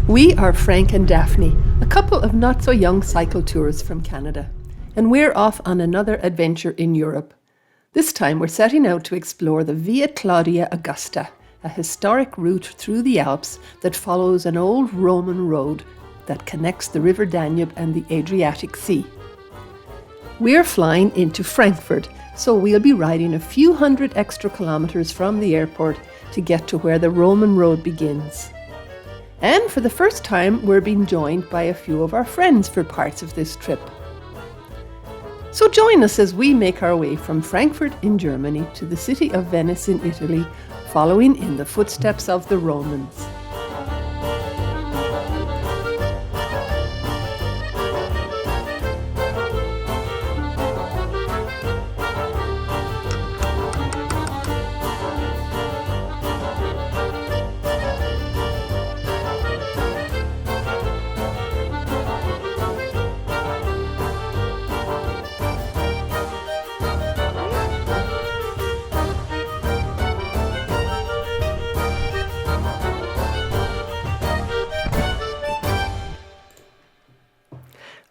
We are Frank and Daphne, a couple of not-so-young cycle tourists from Canada, and we're off on another adventure in Europe. This time we're setting out to explore the Via Claudia Augusta, a historic route through the Alps that follows an old Roman road that connects the River Danube and the Adriatic Sea. We're flying into Frankfurt, so we'll be riding a few hundred extra kilometres from the airport to get to where the Roman road begins. And for the first time, we're being joined by a few of our friends for parts of this trip. So join us as we make our way from Frankfurt in Germany to the city of Venice in Italy, following in the footsteps of the Romans.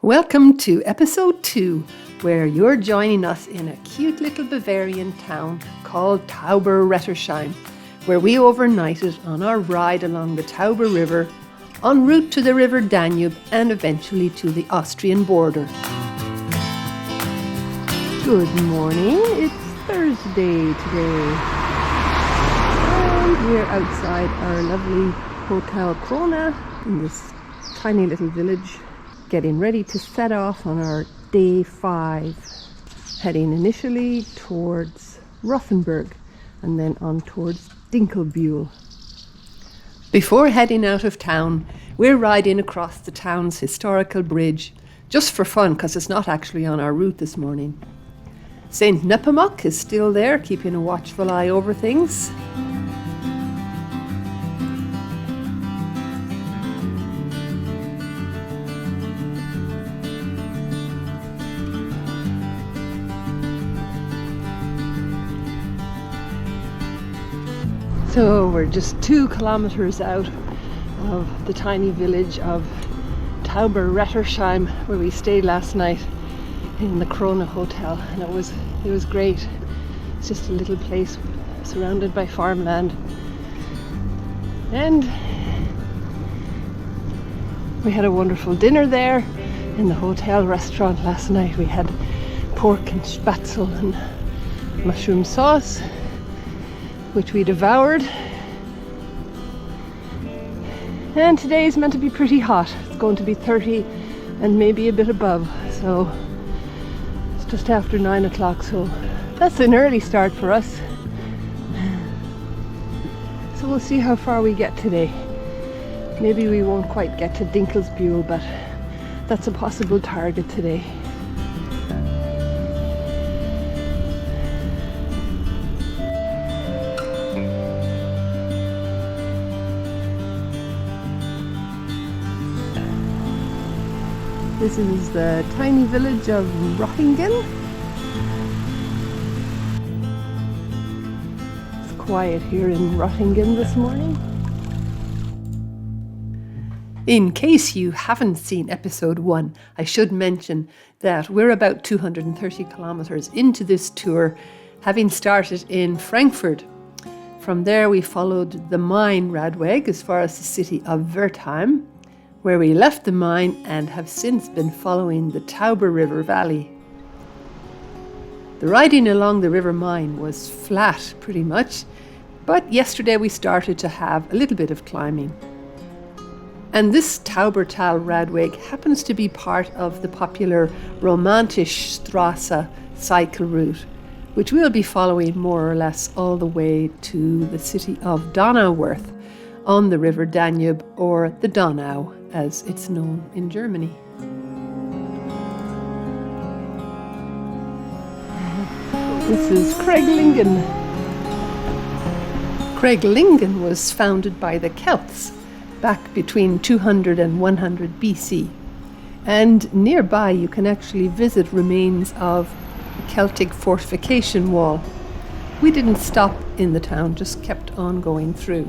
Welcome to episode 2, where you're joining us in a cute little Bavarian town called Tauberrettersheim, where we overnighted on our ride along the Tauber River, en route to the River Danube and eventually to the Austrian border. Good morning, it's Thursday today, and we're outside our lovely Hotel Krone in this tiny little village, getting ready to set off on our day 5, heading initially towards Rothenburg and then on towards Dinkelsbuhl. Before heading out of town, we're riding across the town's historical bridge, just for fun because it's not actually on our route this morning. St. Nepomuk is still there, keeping a watchful eye over things. So we're just 2 kilometers out of the tiny village of Tauberrettersheim, where we stayed last night in the Krone Hotel, and it was great. It's just a little place surrounded by farmland, and we had a wonderful dinner there in the hotel restaurant last night. We had pork and spätzle and mushroom sauce, which we devoured. And today is meant to be pretty hot. It's going to be 30 and maybe a bit above, so it's just after 9 o'clock, so that's an early start for us. So we'll see how far we get today. Maybe we won't quite get to Dinkelsbuhl, but that's a possible target today. This is the tiny village of Rothenburg. It's quiet here in Rothenburg this morning. In case you haven't seen episode 1, I should mention that we're about 230 kilometers into this tour, having started in Frankfurt. From there we followed the Main Radweg as far as the city of Wertheim, where we left the Main and have since been following the Tauber River valley. The riding along the River Main was flat pretty much, but yesterday we started to have a little bit of climbing. And this Taubertal Radweg happens to be part of the popular Romantische Strasse cycle route, which we'll be following more or less all the way to the city of Donauworth on the River Danube, or the Donau as it's known in Germany. This is Craiglingen. Craiglingen was founded by the Celts back between 200 and 100 BC. And nearby you can actually visit remains of a Celtic fortification wall. We didn't stop in the town, just kept on going through.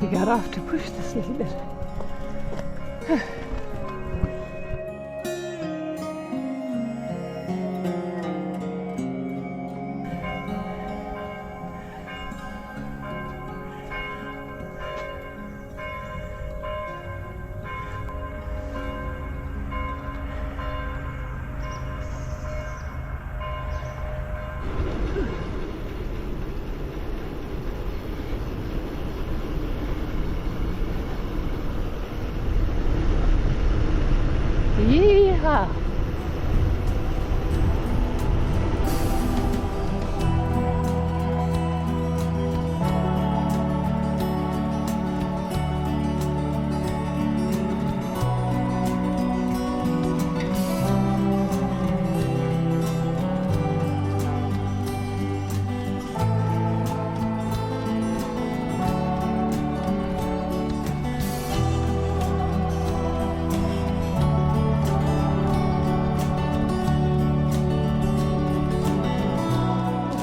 We got off to push this little bit. Yeehaw!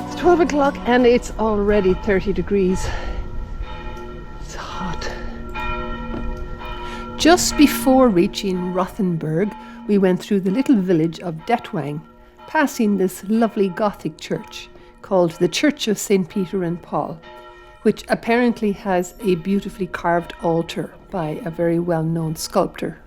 It's 12 o'clock and it's already 30 degrees. It's hot. Just before reaching Rothenburg, we went through the little village of Detwang, passing this lovely Gothic church called the Church of St. Peter and Paul, which apparently has a beautifully carved altar by a very well-known sculptor.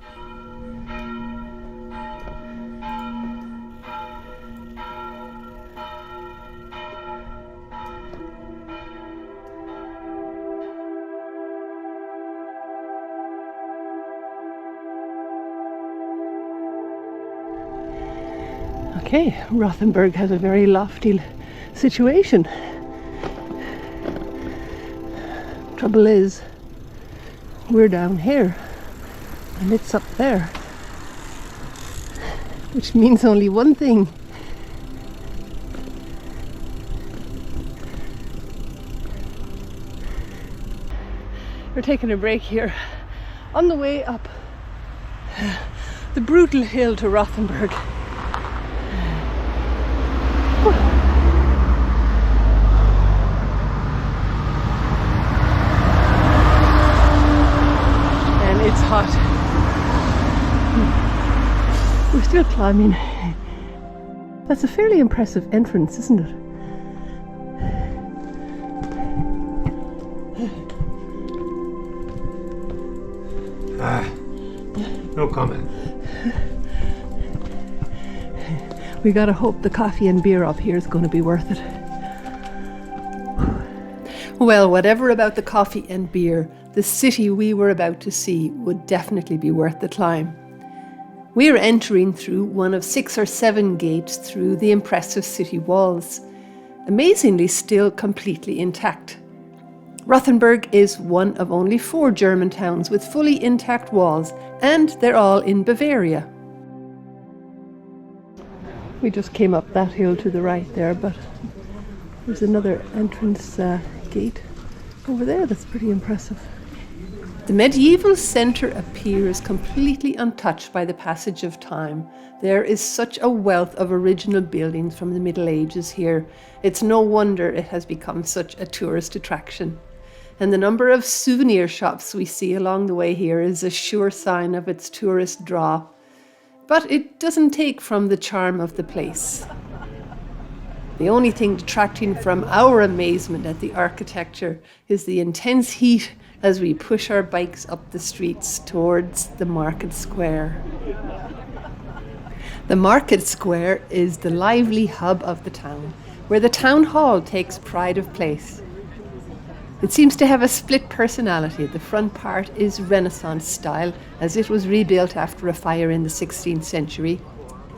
Okay, Rothenburg has a very lofty situation. Trouble is, we're down here and it's up there, which means only one thing. We're taking a break here on the way up the brutal hill to Rothenburg. It's hot. We're still climbing. That's a fairly impressive entrance, isn't it? No comment. We gotta hope the coffee and beer up here is going to be worth it. Well, whatever about the coffee and beer, the city we were about to see would definitely be worth the climb. We are entering through one of 6 or 7 gates through the impressive city walls, amazingly still completely intact. Rothenburg is one of only 4 German towns with fully intact walls, and they're all in Bavaria. We just came up that hill to the right there, but there's another entrance gate over there that's pretty impressive. The medieval centre appears completely untouched by the passage of time. There is such a wealth of original buildings from the Middle Ages here. It's no wonder it has become such a tourist attraction. And the number of souvenir shops we see along the way here is a sure sign of its tourist draw. But it doesn't take from the charm of the place. The only thing detracting from our amazement at the architecture is the intense heat as we push our bikes up the streets towards the market square. The market square is the lively hub of the town, where the town hall takes pride of place. It seems to have a split personality. The front part is Renaissance style, as it was rebuilt after a fire in the 16th century,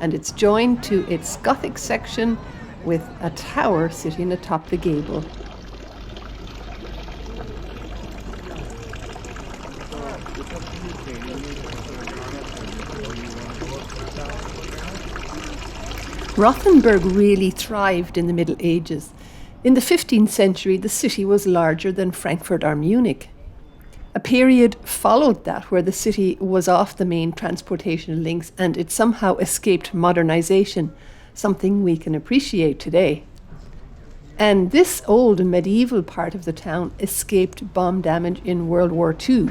and it's joined to its Gothic section with a tower sitting atop the gable. Rothenburg really thrived in the Middle Ages. In the 15th century, the city was larger than Frankfurt or Munich. A period followed that where the city was off the main transportation links and it somehow escaped modernization, something we can appreciate today. And this old medieval part of the town escaped bomb damage in World War II,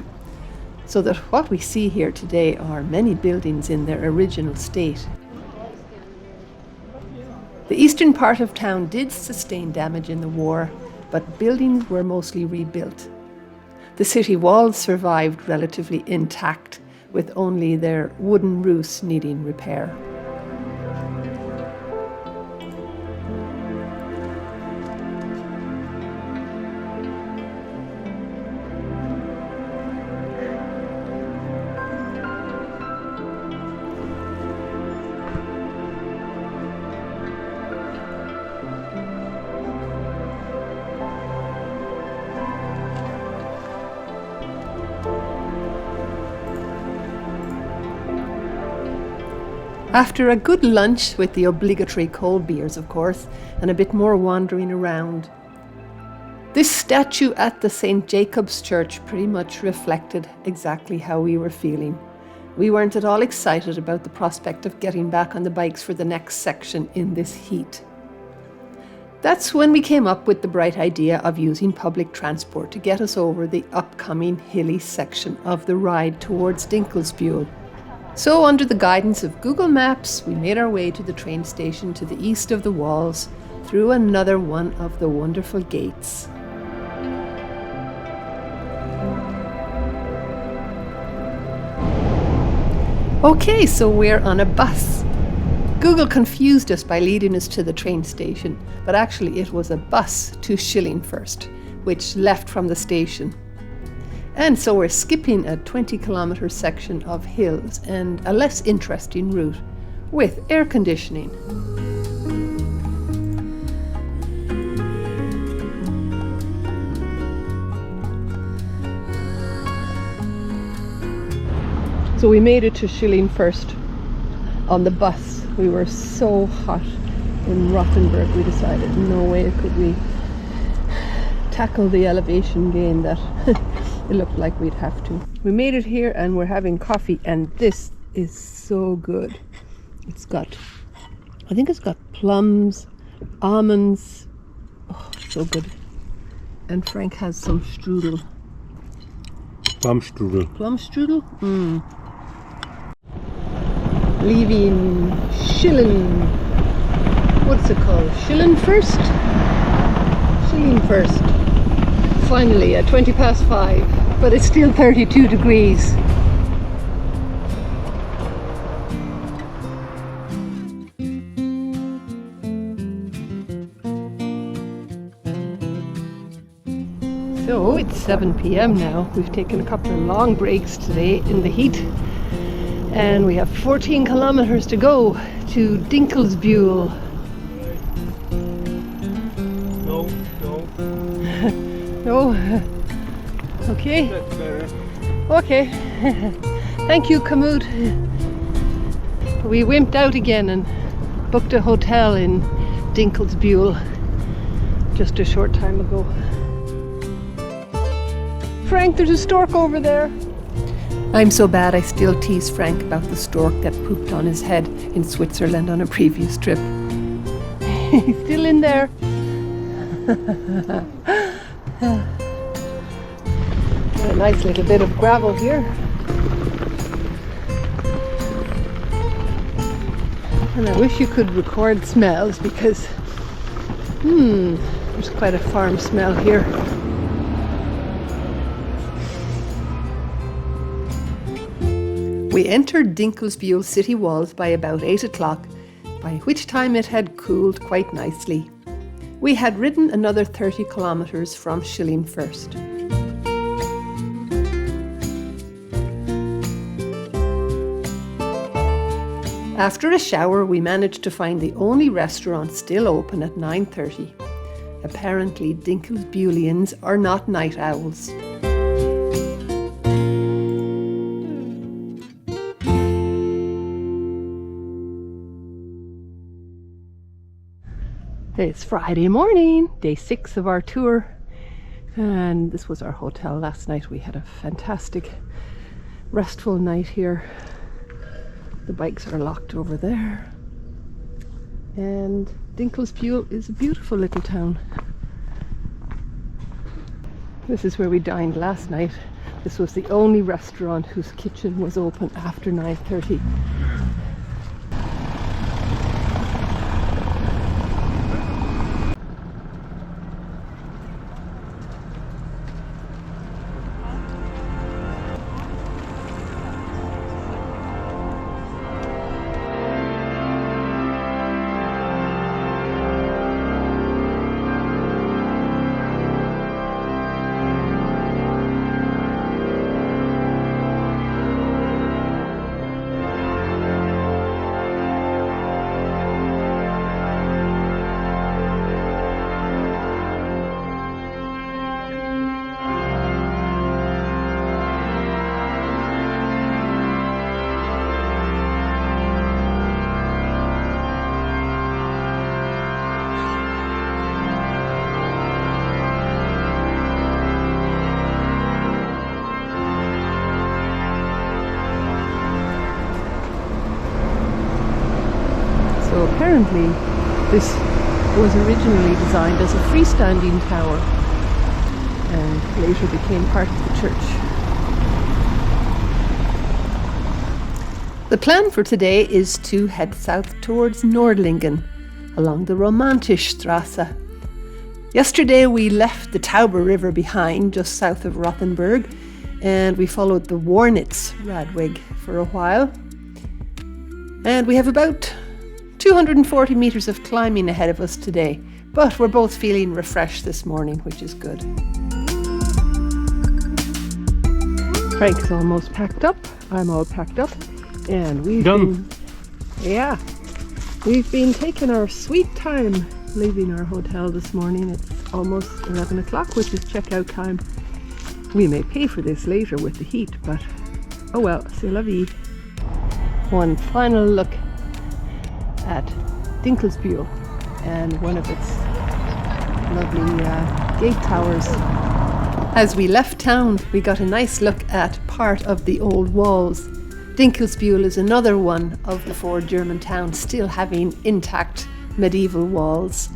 so that what we see here today are many buildings in their original state. The eastern part of town did sustain damage in the war, but buildings were mostly rebuilt. The city walls survived relatively intact, with only their wooden roofs needing repair. After a good lunch with the obligatory cold beers, of course, and a bit more wandering around, this statue at the St. Jacob's Church pretty much reflected exactly how we were feeling. We weren't at all excited about the prospect of getting back on the bikes for the next section in this heat. That's when we came up with the bright idea of using public transport to get us over the upcoming hilly section of the ride towards Dinkelsbuhl. So, under the guidance of Google Maps, we made our way to the train station to the east of the walls, through another one of the wonderful gates. Okay, so we're on a bus. Google confused us by leading us to the train station, but actually it was a bus to Schillingfürst, which left from the station. And so we're skipping a 20-kilometre section of hills and a less interesting route with air conditioning. So we made it to Schillingfürst on the bus. We were so hot in Rothenburg, we decided no way could we tackle the elevation gain that it looked like we'd have to. We made it here and we're having coffee, and this is so good. I think it's got plums, almonds. Oh, so good. And Frank has some strudel. Plum strudel. Plum strudel? Leaving what's it called? Schillingfürst? Finally at 5:20, but it's still 32 degrees. So it's 7 p.m. now. We've taken a couple of long breaks today in the heat, and we have 14 kilometers to go to Dinkelsbuhl. No. Okay. That's better. Okay. Thank you, Kamut. We wimped out again and booked a hotel in Dinkelsbuhl just a short time ago. Frank, there's a stork over there. I'm so bad I still tease Frank about the stork that pooped on his head in Switzerland on a previous trip. He's still in there. A nice little bit of gravel here. And I wish you could record smells, because there's quite a farm smell here. We entered Dinkelsbuhl city walls by about 8 o'clock, by which time it had cooled quite nicely. We had ridden another 30 kilometers from Schillingfürst. After a shower, we managed to find the only restaurant still open at 9:30. Apparently, Dinkelsbuhlians are not night owls. It's Friday morning, day 6 of our tour, and this was our hotel last night. We had a fantastic, restful night here. The bikes are locked over there. And Dinkelsbuhl is a beautiful little town. This is where we dined last night. This was the only restaurant whose kitchen was open after 9:30. So apparently this was originally designed as a freestanding tower and later became part of the church. The plan for today is to head south towards Nordlingen along the Romantische Strasse. Yesterday we left the Tauber River behind just south of Rothenburg and we followed the Wörnitz-Radweg for a while. And we have about 240 meters of climbing ahead of us today, but we're both feeling refreshed this morning, which is good. Frank's almost packed up, I'm all packed up, and we've been taking our sweet time leaving our hotel this morning. It's almost 11 o'clock, which is checkout time. We may pay for this later with the heat, but oh well, c'est la vie. One final look at Dinkelsbuhl and one of its lovely gate towers. As we left town, we got a nice look at part of the old walls. Dinkelsbuhl is another one of the 4 German towns still having intact medieval walls.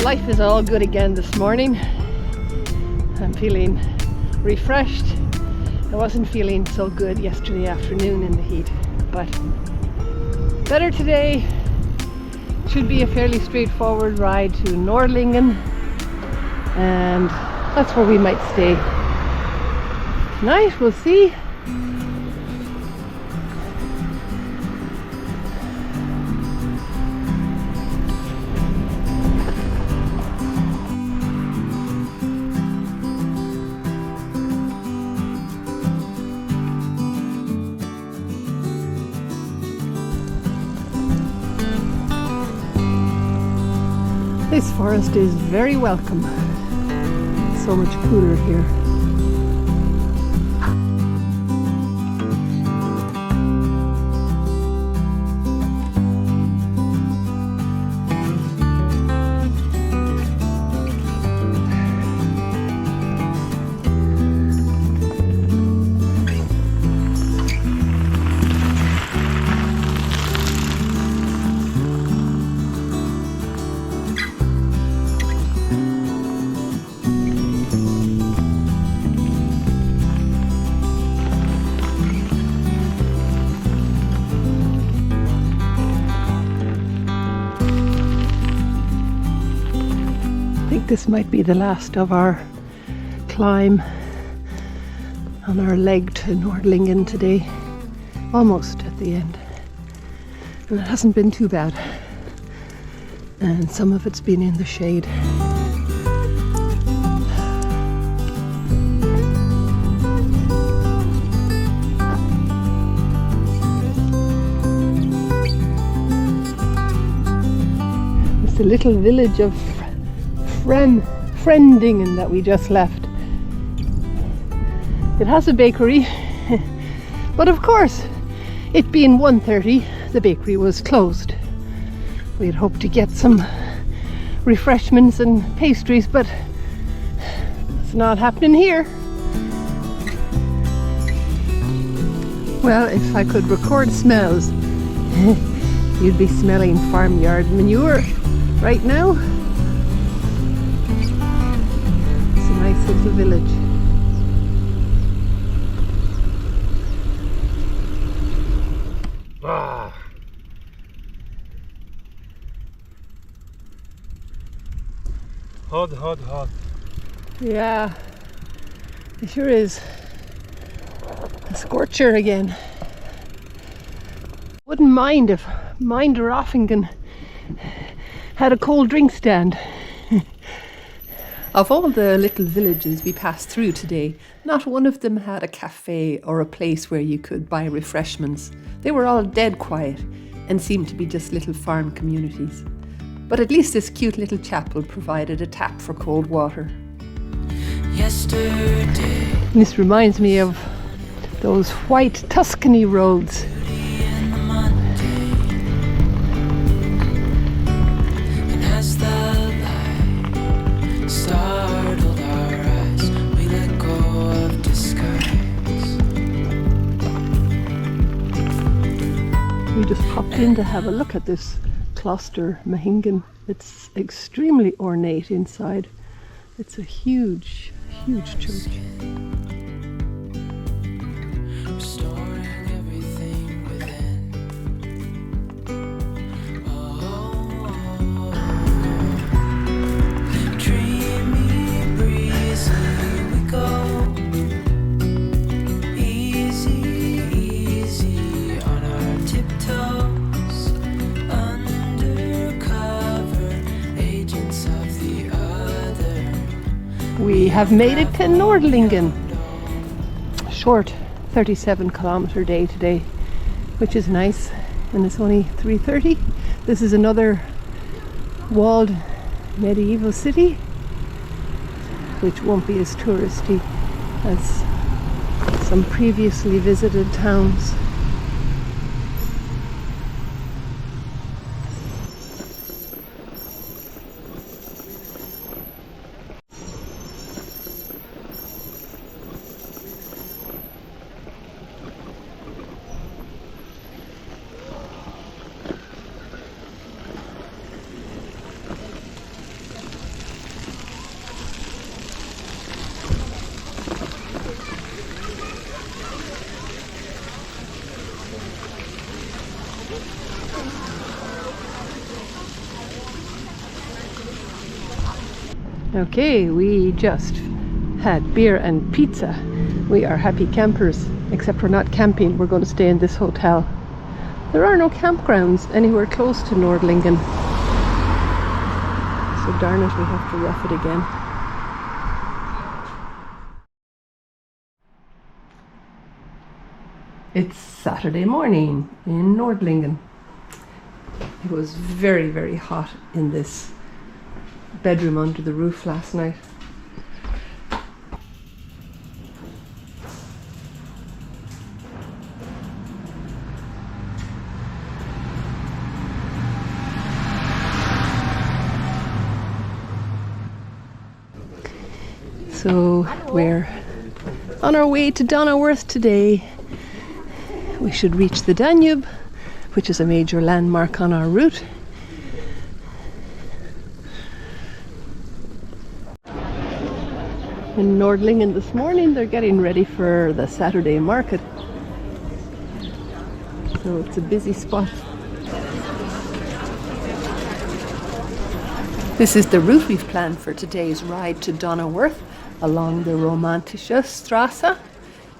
Life is all good again this morning. I'm feeling refreshed. I wasn't feeling so good yesterday afternoon in the heat, but better today. Should be a fairly straightforward ride to Nordlingen, and that's where we might stay tonight. We'll see. This forest is very welcome. So much cooler here. This might be the last of our climb on our leg to Nordlingen today. Almost at the end. And it hasn't been too bad. And some of it's been in the shade. It's the little village of Friendingen that we just left. It has a bakery, but of course, it being 1:30, the bakery was closed. We had hoped to get some refreshments and pastries, but it's not happening here. Well, if I could record smells, you'd be smelling farmyard manure right now. It's a nice little village. Ah. Hot, hot, hot. Yeah, it sure is. A scorcher again. Wouldn't mind if Rothenburg had a cold drink stand. Of all the little villages we passed through today, not one of them had a cafe or a place where you could buy refreshments. They were all dead quiet and seemed to be just little farm communities. But at least this cute little chapel provided a tap for cold water. Yesterday. This reminds me of those white Tuscany roads. We just popped in to have a look at this Kloster Mahingen. It's extremely ornate inside. It's a huge, huge church. We have made it to Nordlingen. A short 37-kilometer day today, which is nice, and it's only 3:30. This is another walled medieval city, which won't be as touristy as some previously visited towns. Okay, we just had beer and pizza. We are happy campers, except we're not camping. We're going to stay in this hotel. There are no campgrounds anywhere close to Nordlingen. So darn it, we have to rough it again. It's Saturday morning in Nordlingen. It was very, very hot in this bedroom under the roof last night. So we're on our way to Donauworth today. We should reach the Danube, which is a major landmark on our route. In Nordlingen this morning, they're getting ready for the Saturday market. So it's a busy spot. This is the route we've planned for today's ride to Donauworth along the Romantische Strasse,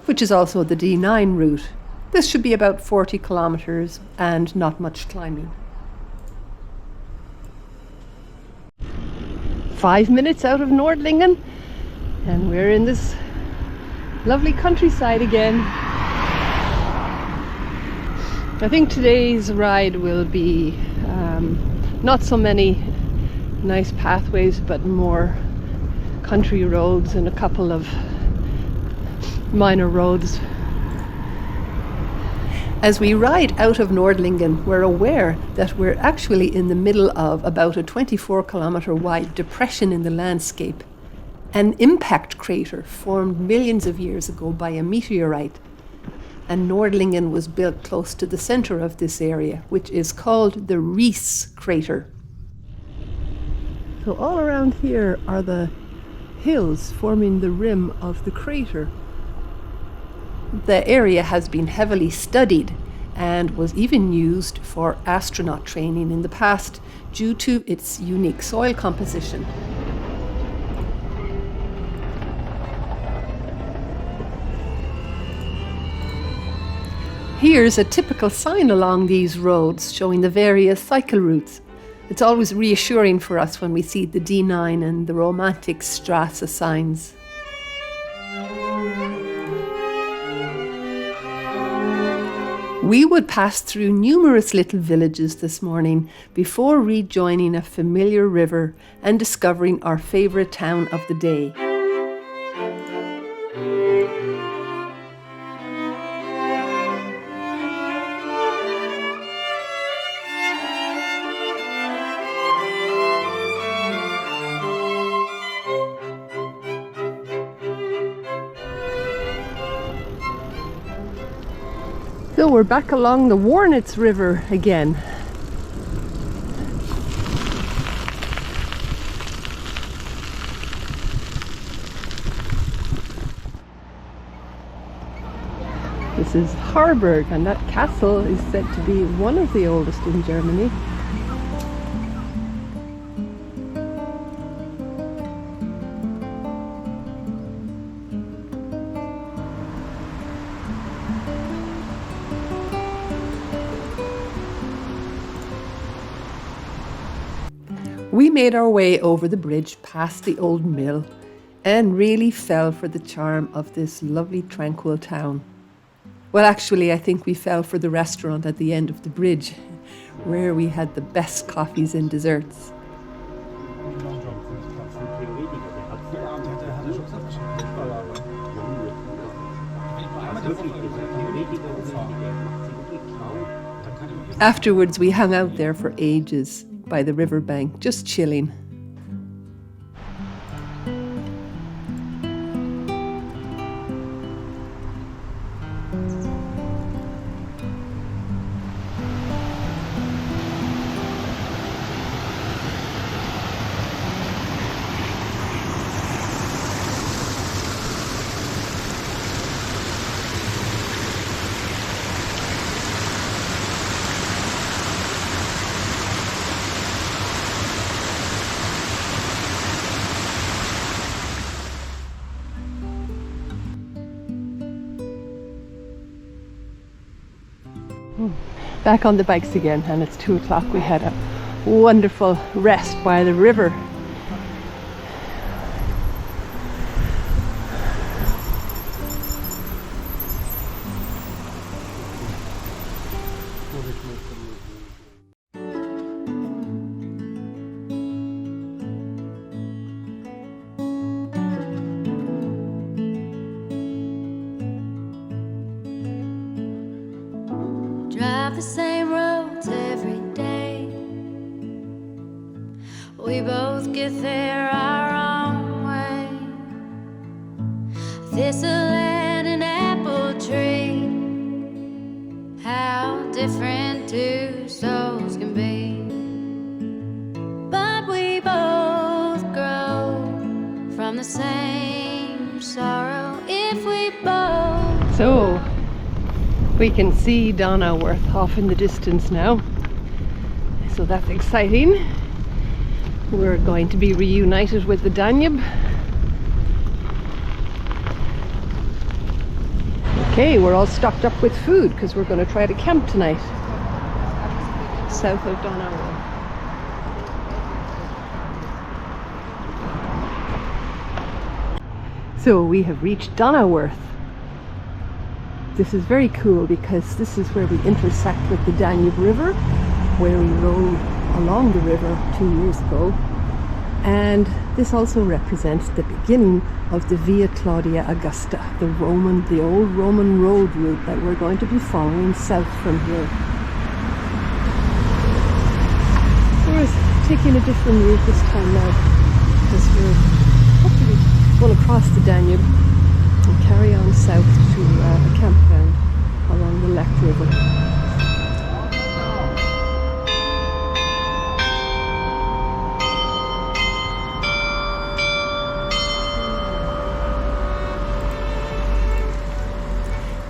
which is also the D9 route. This should be about 40 kilometers and not much climbing. 5 minutes out of Nordlingen, and we're in this lovely countryside again. I think today's ride will be not so many nice pathways, but more country roads and a couple of minor roads. As we ride out of Nordlingen, we're aware that we're actually in the middle of about a 24-kilometer wide depression in the landscape. An impact crater formed millions of years ago by a meteorite. and Nordlingen was built close to the center of this area, which is called the Reese crater. So all around here are the hills forming the rim of the crater. The area has been heavily studied and was even used for astronaut training in the past due to its unique soil composition. Here's a typical sign along these roads showing the various cycle routes. It's always reassuring for us when we see the D9 and the Romantische Strasse signs. We would pass through numerous little villages this morning before rejoining a familiar river and discovering our favourite town of the day. So we're back along the Wornitz River again. This is Harburg, and that castle is said to be one of the oldest in Germany. We made our way over the bridge past the old mill and really fell for the charm of this lovely tranquil town. Well, actually, I think we fell for the restaurant at the end of the bridge, where we had the best coffees and desserts. Afterwards, we hung out there for ages by the riverbank, just chilling. Back on the bikes again, and it's 2 o'clock. We had a wonderful rest by the river. Drive the same roads every day. We both get there our own way. Thistle and an apple tree, how different two souls can be. But we both grow from the same sorrow if we both. So we can see Donauworth off in the distance now, so that's exciting. We're going to be reunited with the Danube. Okay, we're all stocked up with food because we're going to try to camp tonight south of Donauworth. So we have reached Donauworth. This is very cool because this is where we intersect with the Danube River, where we rode along the river 2 years ago. And this also represents the beginning of the Via Claudia Augusta, the old Roman road route that we're going to be following south from here. We're taking a different route this time now, because we're hopefully going to cross the Danube and carry on south to a campground. along the Lech River.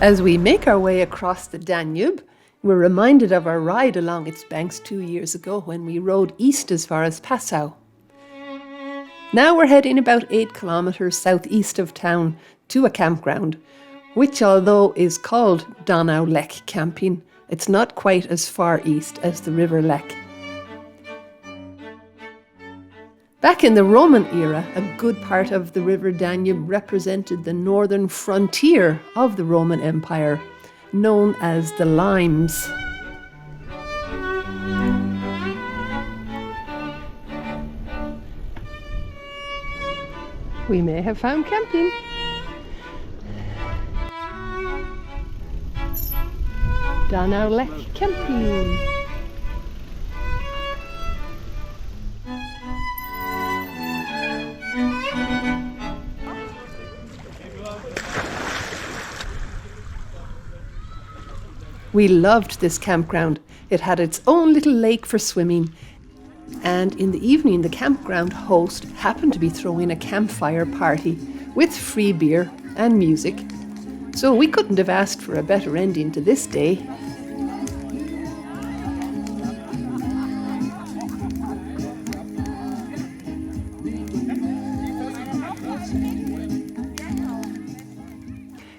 As we make our way across the Danube, we're reminded of our ride along its banks 2 years ago when we rode east as far as Passau. Now we're heading about 8 kilometres southeast of town to a campground, which although is called Donau-Lech camping, it's not quite as far east as the River Lech. Back in the Roman era, a good part of the River Danube represented the northern frontier of the Roman Empire, known as the Limes. We may have found camping. Donau-Lech camping. We loved this campground. It had its own little lake for swimming. And in the evening, the campground host happened to be throwing a campfire party with free beer and music. So we couldn't have asked for a better ending to this day.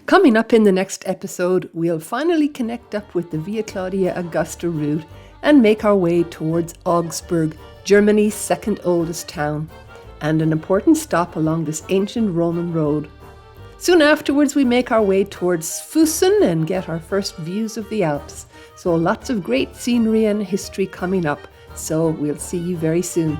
Coming up in the next episode, we'll finally connect up with the Via Claudia Augusta route and make our way towards Augsburg, Germany's second oldest town, and an important stop along this ancient Roman road. Soon afterwards, we make our way towards Füssen and get our first views of the Alps. So lots of great scenery and history coming up. So we'll see you very soon.